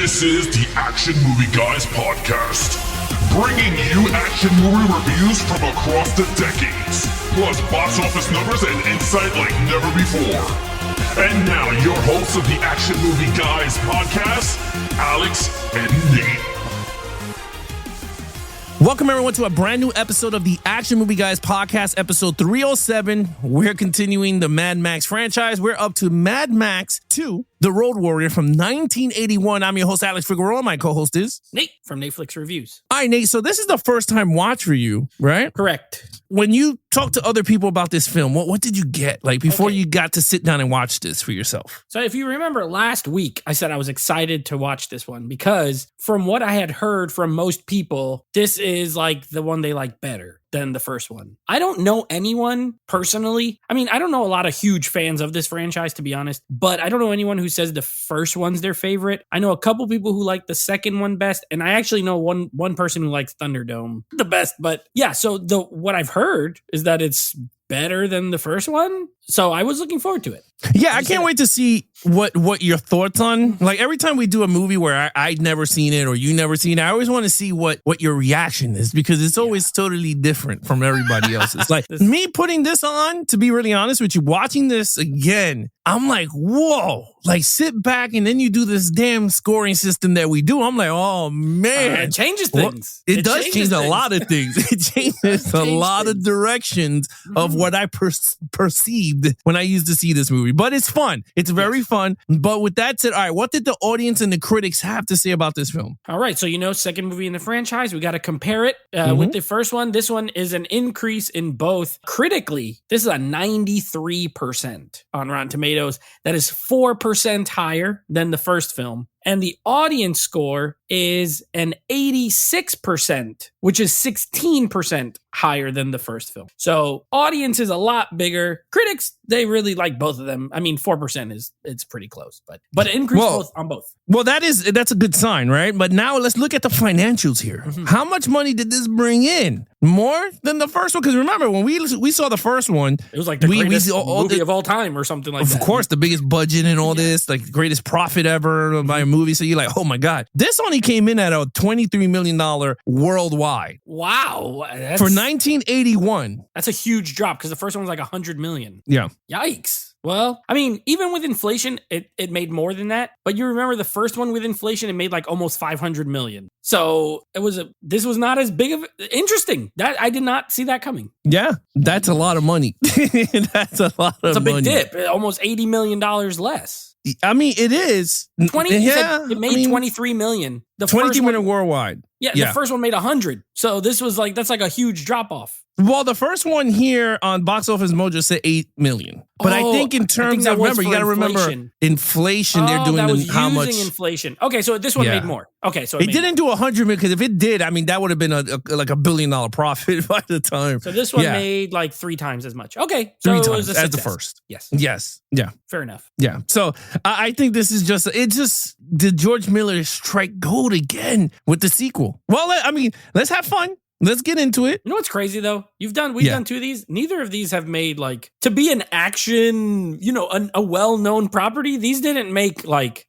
This is the Action Movie Guys podcast, bringing you action movie reviews from across the decades, plus box office numbers and insight like never before. And now, your hosts of the Action Movie Guys podcast, Alex and Nate. Welcome, everyone, to a brand new episode of the Action Movie Guys podcast, episode 307. We're continuing the Mad Max franchise. We're up to Mad Max 2, The Road Warrior from 1981. I'm your host, Alex Figueroa. My co-host is Nate from Netflix Reviews. All right, Nate. So this is the first time watch for you, right? Correct. When you talk to other people about this film, what did you get? Like before you got to sit down and watch this for yourself? So if you remember last week, I said I was excited to watch this one because from what I had heard from most people, this is like the one they like better than the first one. I don't know anyone personally. I mean, I don't know a lot of huge fans of this franchise, to be honest, but I don't know anyone who says the first one's their favorite. I know a couple people who like the second one best, and I actually know one person who likes Thunderdome the best. But yeah, so what I've heard is that it's better than the first one. So I was looking forward to it. Yeah, I can't wait to see what your thoughts on. Like every time we do a movie where I'd never seen it or you never seen it, I always want to see what your reaction is because it's always totally different from everybody else's. Like me putting this on, to be really honest with you, watching this again, I'm like, whoa, like sit back and then you do this damn scoring system that we do. I'm like, oh man. It changes things. It does change a lot of things. It changes a lot of directions of what I perceived when I used to see this movie. But it's fun. It's very fun. But with that said, all right, what did the audience and the critics have to say about this film? All right. So, second movie in the franchise, we got to compare it with the first one. This one is an increase in both. Critically, this is a 93% on Rotten Tomatoes. That is 4% higher than the first film. And the audience score is an 86%, which is 16% higher than the first film. So audience is a lot bigger. Critics, they really like both of them. I mean, 4% it's pretty close, but it increased on both. Well, that's a good sign, right? But now let's look at the financials here. How much money did this bring in? More than the first one? Because remember, when we saw the first one, it was like the greatest movie of all time or something like that. Of course, the biggest budget and all this, like greatest profit ever by a movie. So you're like, oh my God. This only came in at a $23 million worldwide. Wow. For 1981. That's a huge drop because the first one was like 100 million. Yeah. Yikes. Well, I mean, even with inflation, it made more than that. But you remember the first one with inflation, it made like almost 500 million. So this was not as big of interesting. That I did not see that coming. Yeah, that's a lot of money. That's a lot of money. It's a big dip. Almost $80 million less. I mean, it is. It made 23 million. The 23 million worldwide. Yeah, the first one made 100. So this was that's like a huge drop off. Well, the first one here on Box Office Mojo said 8 million. But I think in terms of, remember, you got to remember inflation. They're doing how much inflation. Okay, so this one made more. Okay, so it didn't do 100 million because if it did, I mean, that would have been like $1 billion profit by the time. So this one made like 3 times as much. Okay, so 3 it times was a as the first. Yes. Yeah. Fair enough. Yeah. So I think this is did George Miller strike gold again with the sequel? Well, I mean, let's have fun. Let's get into it. You know what's crazy though? We've done 2 of these. Neither of these have made to be an action, a well-known property. These didn't make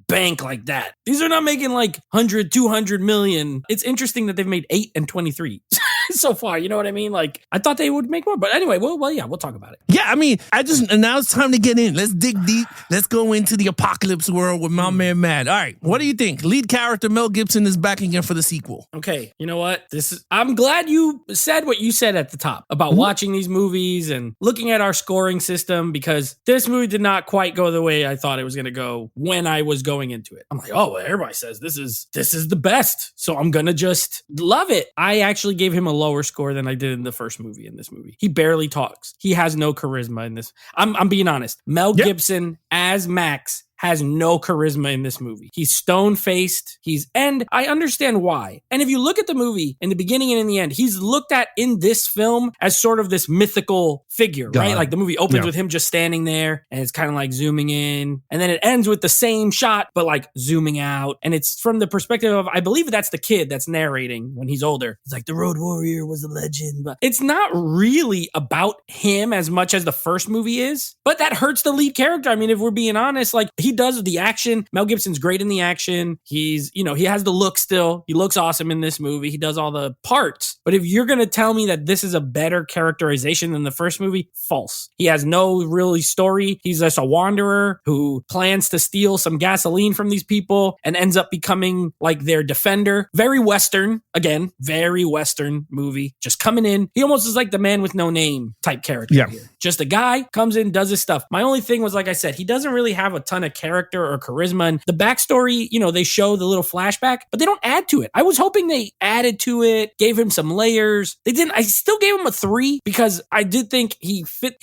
bank like that. These are not making 100, 200 million. It's interesting that they've made 8 and 23 so far. You know what I mean? I thought they would make more, but anyway, we'll talk about it. Yeah, I mean, now it's time to get in. Let's dig deep. Let's go into the apocalypse world with my man Matt. All right, what do you think? Lead character Mel Gibson is back again for the sequel. Okay, you know what? I'm glad you said what you said at the top about watching these movies and looking at our scoring system because this movie did not quite go the way I thought it was going to go when I was going into it. I'm like, oh, well, everybody says this is the best, so I'm going to just love it. I actually gave him a lower score than I did in the first movie. In this movie, he barely talks. He has no charisma in this. I'm being honest. Mel Gibson as Max has no charisma in this movie. He's stone-faced. And I understand why. And if you look at the movie in the beginning and in the end, he's looked at in this film as sort of this mythical figure, right? Like the movie opens with him just standing there and it's kind of zooming in. And then it ends with the same shot, but zooming out. And it's from the perspective of, I believe that's the kid that's narrating when he's older. It's the Road Warrior was a legend. But it's not really about him as much as the first movie is. But that hurts the lead character. I mean, if we're being honest, he does the action. Mel Gibson's great in the action. He's, he has the look still. He looks awesome in this movie. He does all the parts. But if you're going to tell me that this is a better characterization than the first movie, false. He has no really story. He's just a wanderer who plans to steal some gasoline from these people and ends up becoming like their defender. Very Western. Again, very Western movie. Just coming in. He almost is like the man with no name type character here. Just a guy comes in, does his stuff. My only thing was, like I said, he doesn't really have a ton of character or charisma. And the backstory, they show the little flashback, but they don't add to it. I was hoping they added to it, gave him some layers. They didn't. I still gave him a 3 because I did think he fit.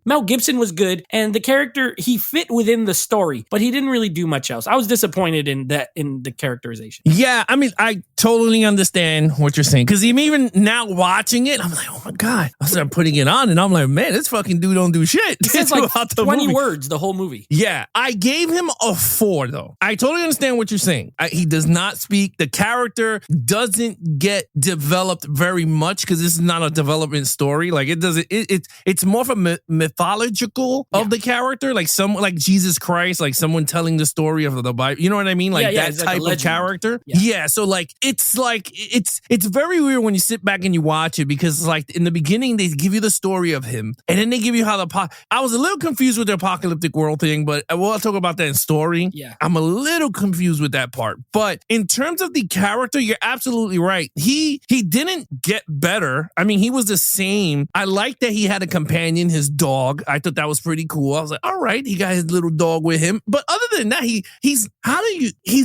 Mel Gibson was good, and the character, he fit within the story, but he didn't really do much else. I was disappointed in the characterization. Yeah, I mean, I totally understand what you're saying, because even now watching it, I'm like, oh my God. I started putting it on, and I'm like, man, this fucking dude don't do shit. He says like 20 words the whole movie. Yeah, I gave him a 4, though. I totally understand what you're saying. He does not speak. The character doesn't get developed very much, because this is not a development story. Like, it doesn't. It's more of a mythological of the character, like Jesus Christ, like someone telling the story of the Bible. You know what I mean? Like that type of character. Yeah. So it's very weird when you sit back and you watch it, because like in the beginning they give you the story of him, and then they give you how I was a little confused with the apocalyptic world thing, but we'll talk about that in story. Yeah, I'm a little confused with that part. But in terms of the character, you're absolutely right. He didn't get better. I mean, he was the same. I like that he had a companion, his dog. I thought that was pretty cool. I was like, all right, he got his little dog with him. But other than that, he's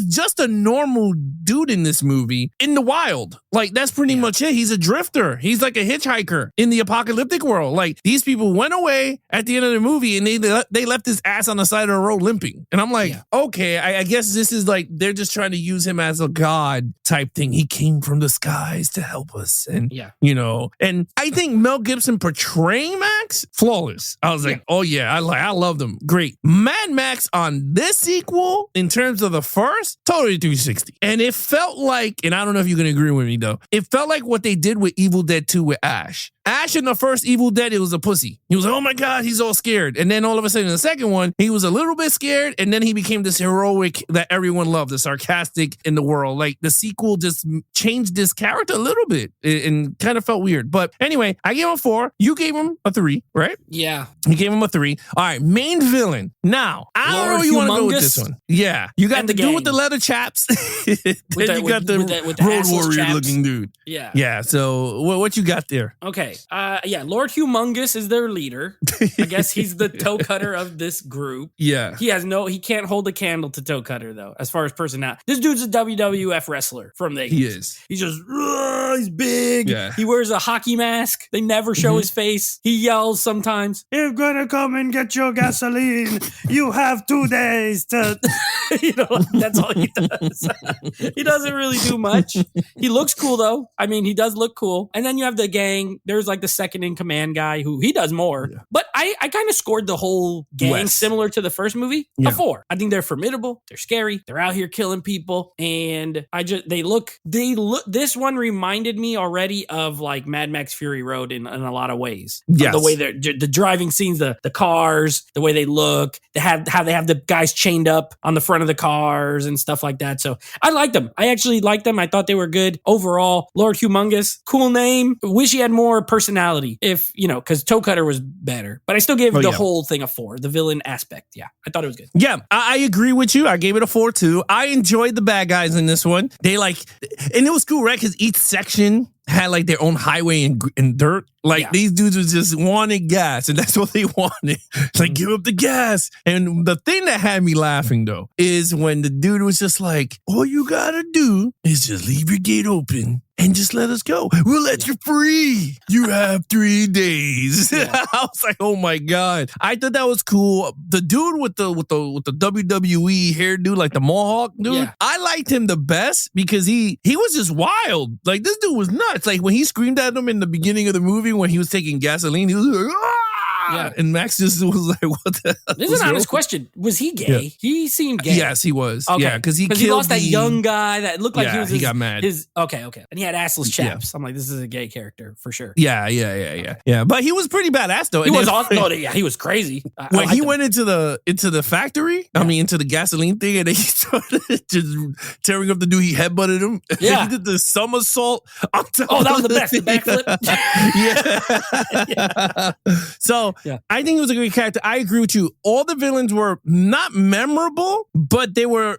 just a normal dude in this movie in the wild. Like, that's pretty much it. He's a drifter. He's like a hitchhiker in the apocalyptic world. Like, these people went away at the end of the movie, and they left his ass on the side of the road limping. And I'm like, okay, I guess this is like, they're just trying to use him as a god type thing. He came from the skies to help us. And, and I think Mel Gibson portraying Max, flawless. I was like, oh yeah, I loved him. Great. Mad Max on this sequel, in terms of the first, totally 360. And it felt like, and I don't know if you can agree with me though, it felt like what they did with Evil Dead 2 with Ash. Ash in the first Evil Dead, it was a pussy. He was like, oh my God, he's all scared. And then all of a sudden in the second one, he was a little bit scared, and then he became this heroic that everyone loved, the sarcastic in the world. Like, the sequel just changed this character a little bit and kind of felt weird. But anyway, I gave him a 4. You gave him a 3, right? Yeah. You gave him a 3. All right, main villain. Now, I don't know where you want to go with this one. Yeah. You got the dude with the leather chaps. Then you got the road warrior looking dude. Yeah. Yeah. So what you got there? Okay. Lord Humongous is their leader. I guess he's the toe cutter of this group. Yeah. He can't hold a candle to toe cutter though, as far as personality. This dude's a WWF wrestler from the 80s. He is. He's just, he's big. Yeah. He wears a hockey mask. They never show his face. He yells sometimes, "You're gonna come and get your gasoline. You have 2 days to," that's all he does. He doesn't really do much. He looks cool though. I mean, he does look cool. And then you have the gang. There's like the second in command guy who he does more. Yeah. But I kind of scored the whole gang similar to the first movie. A 4. I think they're formidable. They're scary. They're out here killing people. And they look, this one reminded me already of like Mad Max Fury Road in a lot of ways. Yes. The way the driving scenes, the cars, the way they look, how they have the guys chained up on the front of the cars and stuff like that. So I liked them. I actually liked them. I thought they were good overall. Lord Humongous, cool name. Wish he had more personality, because Toe Cutter was better. But I still gave the whole thing a 4, the villain aspect. Yeah, I thought it was good. Yeah, I agree with you. I gave it a 4 too. I enjoyed the bad guys in this one. And it was cool, right? Because each section had like their own highway and dirt. Like these dudes was just wanted gas, and that's what they wanted. It's like, give up the gas. And the thing that had me laughing though is when the dude was just like, all you gotta do is just leave your gate open and just let us go. We'll let you free. You have 3 days. Yeah. I was like, oh my God. I thought that was cool. The dude with the WWE hairdo, like the Mohawk dude, I liked him the best because he was just wild. Like, this dude was nuts. Like when he screamed at him in the beginning of the movie when he was taking gasoline, he was like, ah! Yeah. And Max just was like, what the hell? This is an honest question. Was he gay? Yeah. He seemed gay. Yes, he was. Okay. Yeah, because he lost that young guy that looked like he Yeah, was he got mad. Okay. And he had assless chaps. I'm like, this is a gay character for sure. Yeah. But he was pretty badass though. He And was then- awesome. No, yeah, he was crazy. when he went into the factory, I mean into the gasoline thing, and then he started just tearing up the dude. He headbutted him. Yeah. He did the somersault. On top Oh, that of was the best. The backflip. yeah. So Yeah. I think it was a great character. I agree with you. All the villains were not memorable, but they were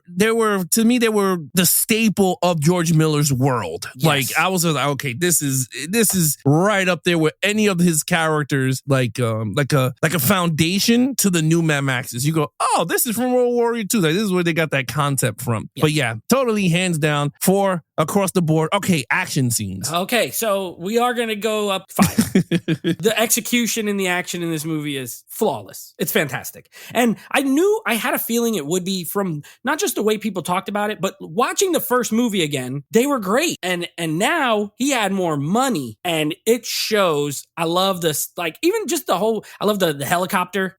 to me, they were the staple of George Miller's world. Yes. Like I was like, okay, this is right up there with any of his characters, like a foundation to the new Mad Maxes. You go, oh, this is from World War II. Like this is where they got that concept from. Yeah. But yeah, totally hands down for across the board. Okay, action scenes. Okay, so we are going to go up 5. The execution and the action in this movie is flawless. It's fantastic. And I had a feeling it would be from not just the way people talked about it, but watching the first movie again, they were great. And now he had more money and it shows. I love this, like even just I love the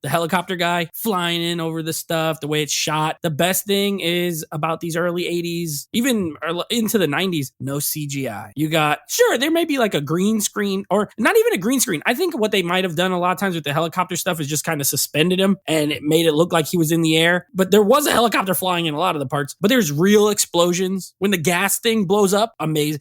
helicopter guy flying in over the stuff, the way it's shot. The best thing is about these early 80s, even into the 90s, no CGI. You got, sure, there may be like a green screen or not even a green screen. I think what they might have done a lot of times with the helicopter stuff is just kind of suspended him and it made it look like he was in the air. But there was a helicopter flying in a lot of the parts, but there's real explosions. When the gas thing blows up, amazing.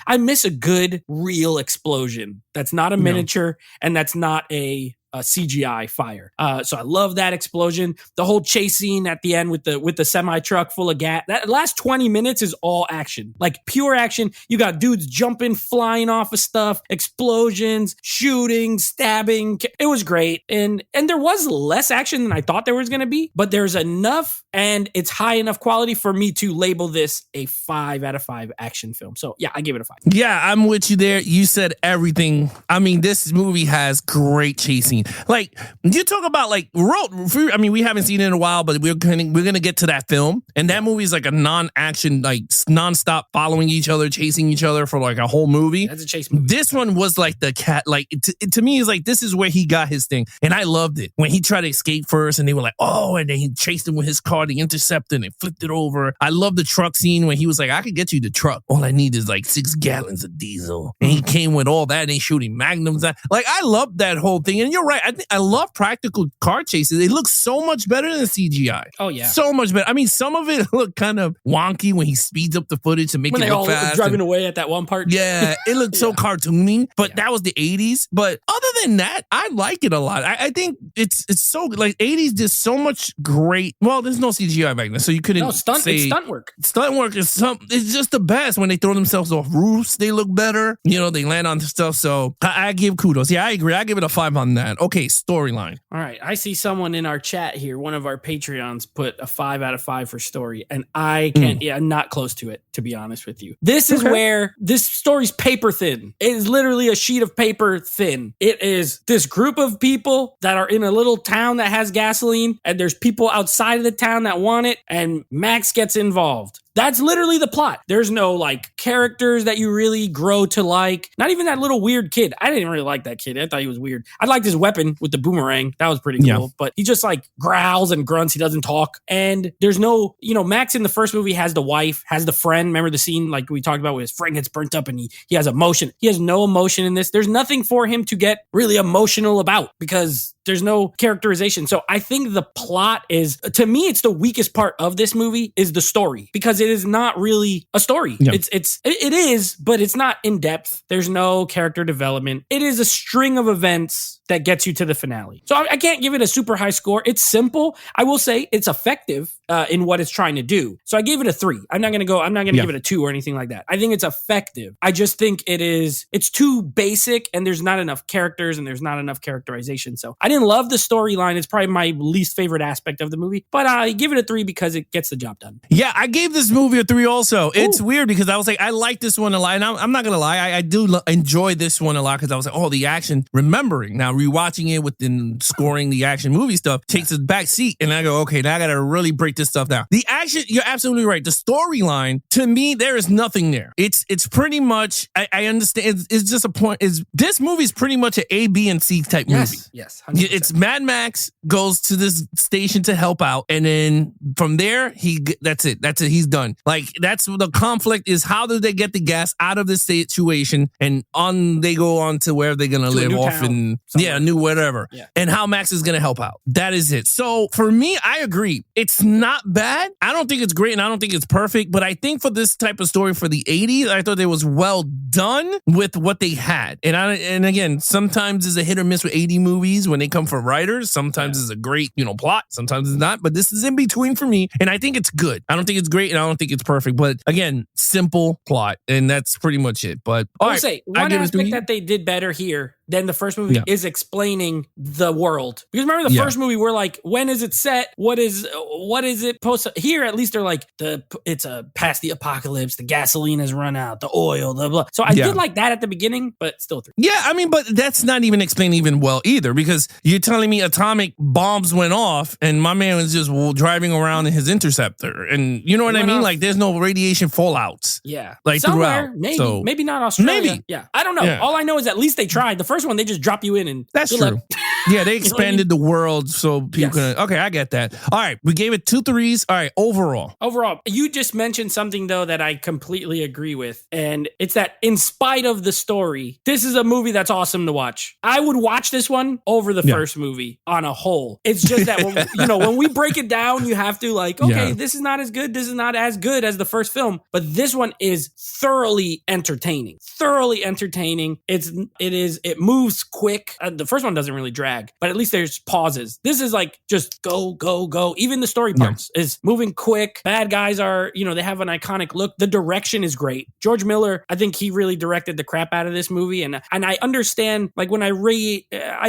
I miss a good real explosion. That's not a miniature and that's not a CGI fire. So I love that explosion. The whole chase scene at the end with the semi truck full of gas. That last 20 minutes is all action, like pure action. You got dudes jumping, flying off of stuff, explosions, shooting, stabbing. It was great. And there was less action than I thought there was going to be, but there's enough and it's high enough quality for me to label this a 5 out of 5 action film. So yeah, I give it a 5. Yeah, I'm with you there. You said everything. I mean, this movie has great chasing. Like you talk about like we haven't seen it in a while, but we're gonna get to that film, and that movie is like a non-action, like non-stop following each other, chasing each other for like a whole movie. That's a chase movie. This one was like the cat. Like to me, is like this is where he got his thing, and I loved it when he tried to escape first, and they were like, oh, and then he chased him with his car, they intercepted and flipped it over. I love the truck scene when he was like, I could get you the truck. All I need is like 6 gallons of diesel, and he came with all that, and they shooting magnums. Like I love that whole thing, and you're right. I love practical car chases. They look so much better than CGI. Oh yeah, so much better. I mean, some of it looked kind of wonky when he speeds up the footage to make when it they look all fast. driving away at that one part. Yeah, it looked so cartoony, but that was the 80s. But other than that, I like it a lot. I think it's so good. Like 80s did so much great. Well, there's no CGI back then, so you couldn't It's stunt work. Stunt work is it's just the best. When they throw themselves off roofs, they look better. You know, they land on stuff. So I give kudos. Yeah, I agree. I give it a 5 on that. Okay, storyline. All right. I see someone in our chat here, one of our Patreons, put a 5 out of 5 for story. And I can't, I'm not close to it, to be honest with you. This is where this story's paper thin. It is literally a sheet of paper thin. It is this group of people that are in a little town that has gasoline, and there's people outside of the town that want it, and Max gets involved. That's literally the plot. There's no like characters that you really grow to like. Not even that little weird kid. I didn't really like that kid. I thought he was weird. I liked his weapon with the boomerang. That was pretty cool. Yeah. But he just like growls and grunts. He doesn't talk. And there's no, Max in the first movie has the wife, has the friend. Remember the scene like we talked about where his friend gets burnt up and he has emotion. He has no emotion in this. There's nothing for him to get really emotional about because there's no characterization. So I think the plot is, to me, it's the weakest part of this movie is the story because it is not really a story. Yeah. It is, but it's not in depth. There's no character development. It is a string of events that gets you to the finale. So I can't give it a super high score. It's simple. I will say it's effective in what it's trying to do. So I gave it a 3. I'm not going to give it a 2 or anything like that. I think it's effective. I just think it's too basic and there's not enough characters and there's not enough characterization. So I didn't love the storyline. It's probably my least favorite aspect of the movie, but I give it a 3 because it gets the job done. Yeah, I gave this movie a 3 also. It's weird because I was like, I like this one a lot. And I'm not going to lie. I do enjoy this one a lot because I was like, oh, the action. Remembering rewatching it within scoring the action movie stuff takes a back seat. And I go, okay, now I got to really break this stuff down. The action, you're absolutely right. The storyline, to me, there is nothing there. It's pretty much, I understand, it's just a point. This movie is pretty much an A, B, and C type movie. Yes, 100%. It's Mad Max goes to this station to help out, and then from there, that's it. He's done. Like, that's the conflict is how do they get the gas out of this situation, and they go on to where they're gonna live off in new whatever, and how Max is gonna help out. That is it. So for me, I agree. It's not bad. I don't think it's great, and I don't think it's perfect, but I think for this type of story for the 80s, I thought it was well done with what they had. And again, sometimes it's a hit or miss with 80 movies when they come from writers. Sometimes it's a great, plot. Sometimes it's not. But this is in between for me, and I think it's good. I don't think it's great, and I don't think it's perfect. But again, simple plot, and that's pretty much it. But I would say one aspect that they did better here than the first movie is explaining the world. Because remember the first movie, we're like, when is it set? What is it post? Here, at least they're like, it's past the apocalypse. The gasoline has run out. The oil, the blah. So I did like that at the beginning, but still. Yeah, I mean, but that's not even explained even well either, because you're telling me atomic bombs went off and my man was just driving around in his Interceptor. And you know what I mean? Like, there's no radiation fallouts. Yeah. Like, somewhere, throughout. Maybe not Australia. Maybe. Yeah. I don't know. Yeah. All I know is at least they tried. The first one, they just drop you in and that's true. Yeah, they expanded the world so people can. Okay, I get that. All right, we gave it 2 3s. All right, overall, you just mentioned something though that I completely agree with, and it's that in spite of the story, this is a movie that's awesome to watch. I would watch this one over the first movie on a whole. It's just that when we break it down, you have to like, okay, this is not as good. This is not as good as the first film, but this one is thoroughly entertaining. It moves quick. The first one doesn't really drag, but at least there's pauses. This is like just go, go, go. Even the story parts is moving quick. Bad guys are, they have an iconic look. The direction is great. George Miller, I think he really directed the crap out of this movie. And I understand, like when I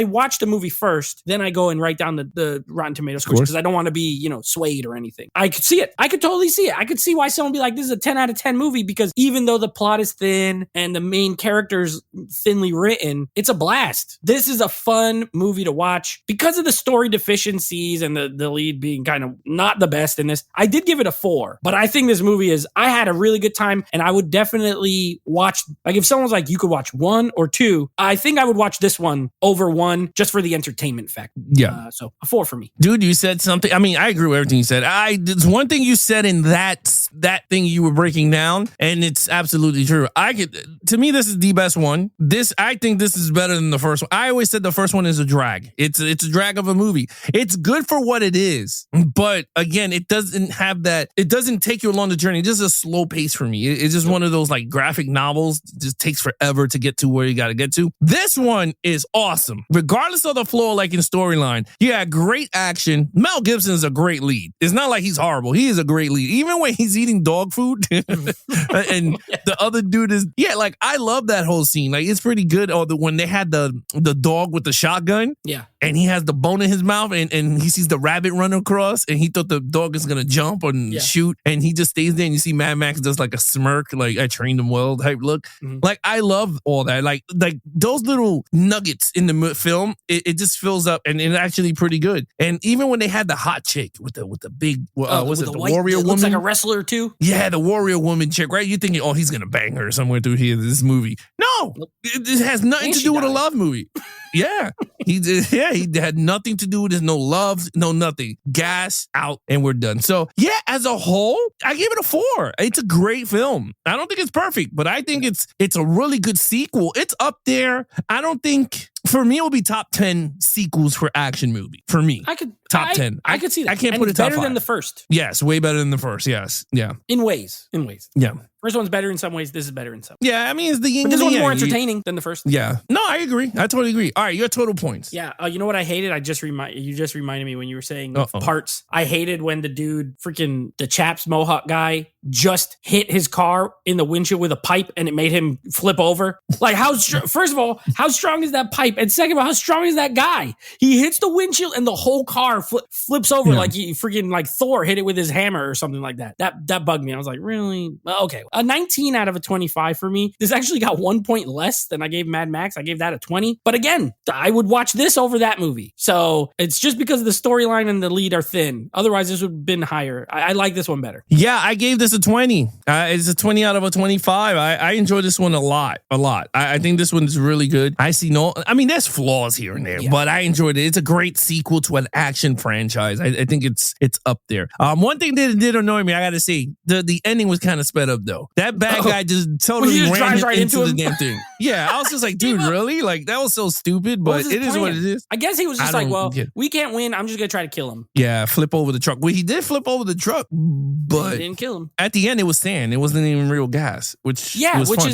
watch the movie first, then I go and write down the Rotten Tomatoes scores because I don't want to be, swayed or anything. I could see it. I could totally see it. I could see why someone would be like, this is a 10 out of 10 movie, because even though the plot is thin and the main character's thinly written, it's a blast. This is a fun movie to watch because of the story deficiencies and the lead being kind of not the best in this. I did give it a 4, but I think this movie I had a really good time, and I would definitely watch, like if someone was like, you could watch 1 or 2, I think I would watch this one over 1 just for the entertainment factor. Yeah. So a 4 for me. Dude, you said something. I mean, I agree with everything you said. There's one thing you said in that thing you were breaking down, and it's absolutely true. To me, this is the best one. I think this is better than the first one. I always said the first one is a drag. It's a drag of a movie. It's good for what it is, but again, it doesn't have that. It doesn't take you along the journey. It's just a slow pace for me. It's just one of those like graphic novels. It just takes forever to get to where you got to get to. This one is awesome, regardless of the flow, like in storyline. Yeah, great action. Mel Gibson is a great lead. It's not like he's horrible. He is a great lead, even when he's eating dog food, and the other dude is like I love that whole scene. Like it's pretty good. Or when they had the dog with the shotgun. Yeah. And he has the bone in his mouth, and he sees the rabbit run across, and he thought the dog is going to jump and shoot, and he just stays there, and you see Mad Max does like a smirk, like I trained him well type look. Mm-hmm. Like I love all that. Like those little nuggets in the film, it just fills up, and it's actually pretty good. And even when they had the hot chick with the big, the warrior woman? Looks like a wrestler too? Yeah, the warrior woman chick, right? You're thinking, he's going to bang her somewhere through here, this movie. No, it has nothing to do with a love movie. Yeah, he did. Yeah, he had nothing to do with it. No love, no nothing. Gas out, and we're done. So yeah, as a whole, I give it a 4. It's a great film. I don't think it's perfect, but I think it's a really good sequel. It's up there. I don't think. For me, it will be top 10 sequels for action movie. For me, top 10. I could see that. I can't put it top 5. Better than the first. Yes, way better than the first. Yes, yeah. In ways. Yeah. First one's better in some ways. This is better in some. Yeah, I mean, it's the yin but this and one's yang. more entertaining than the first. Yeah. No, I agree. I totally agree. All right, your total points. Yeah. You know what I hated? You just reminded me when you were saying parts. I hated when the Chaps Mohawk guy just hit his car in the windshield with a pipe and it made him flip over? Like, first of all, how strong is that pipe? And second of all, how strong is that guy? He hits the windshield and the whole car flips over like he freaking like Thor hit it with his hammer or something like that. That bugged me. I was like, really? Okay. A 19 out of a 25 for me. This actually got 1 point less than I gave Mad Max. I gave that a 20. But again, I would watch this over that movie. So it's just because the storyline and the lead are thin. Otherwise, this would have been higher. I like this one better. Yeah, I gave this a 20. It's a 20 out of a 25. I enjoy this one a lot. I think this one is really good. There's flaws here and there, but I enjoyed it. It's a great sequel to an action franchise. I think it's up there. One thing that did annoy me, I gotta say, the ending was kind of sped up though. That bad guy just totally ran right into the damn thing. Yeah, I was just like, dude, really? Like that was so stupid, but it is what it is. I guess he was just we can't win. I'm just gonna try to kill him. Yeah, flip over the truck. Well, he did flip over the truck, but he didn't kill him. At the end, it was sand. It wasn't even real gas, which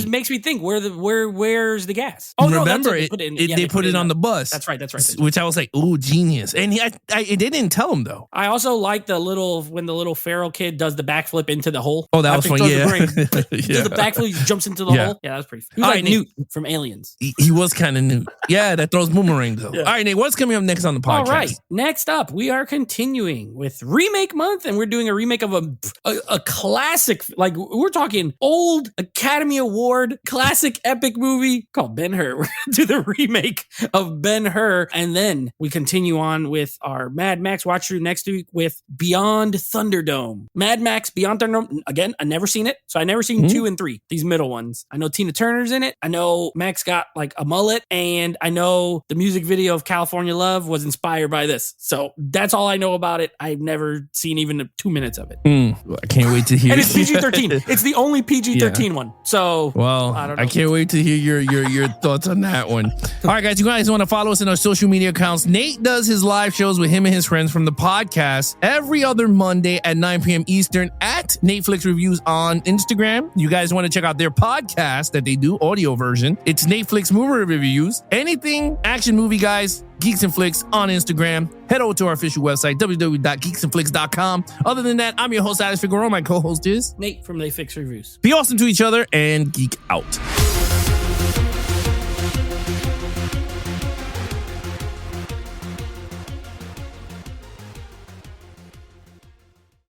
makes me think where's the gas? Oh, remember no, they put it on the bus. That's right. Which I was like, ooh, genius. And they didn't tell him though. I also like when the little feral kid does the backflip into the hole. Oh, that was funny. Yeah. Does the backflip, he jumps into the hole. Yeah, that was pretty funny. He was like Newt from Aliens. He was kind of Newt. Yeah, that throws boomerangs though. Yeah. All right, Nate, what's coming up next on the podcast? All right, next up, we are continuing with Remake Month, and we're doing a remake of a classic, like we're talking old Academy Award classic epic movie called Ben-Hur. We're going to do the remake of Ben-Hur, and then we continue on with our Mad Max watch through next week with Beyond Thunderdome. Mad Max Beyond Thunderdome, again, I've never seen it, so I've never seen 2 and 3, these middle ones. I know Tina Turner's in it. I know Max got like a mullet, and I know the music video of California Love was inspired by this. So that's all I know about it. I've never seen even 2 minutes of it. I can't wait to hear. And it's PG-13. It's the only PG-13 one. So, well, I don't know. I can't wait to hear your thoughts on that one. All right, guys, you guys want to follow us in our social media accounts. Nate does his live shows with him and his friends from the podcast every other Monday at 9 p.m. Eastern at Netflix Reviews on Instagram. You guys want to check out their podcast that they do, audio version. It's Netflix Movie Reviews. Anything action movie, guys, Geeks and Flicks on Instagram. Head over to our official website, www.geeksandflicks.com. Other than that, I'm your host, Alex Figueroa. My co-host is Nate from Netflix Reviews. Be awesome to each other and geek out.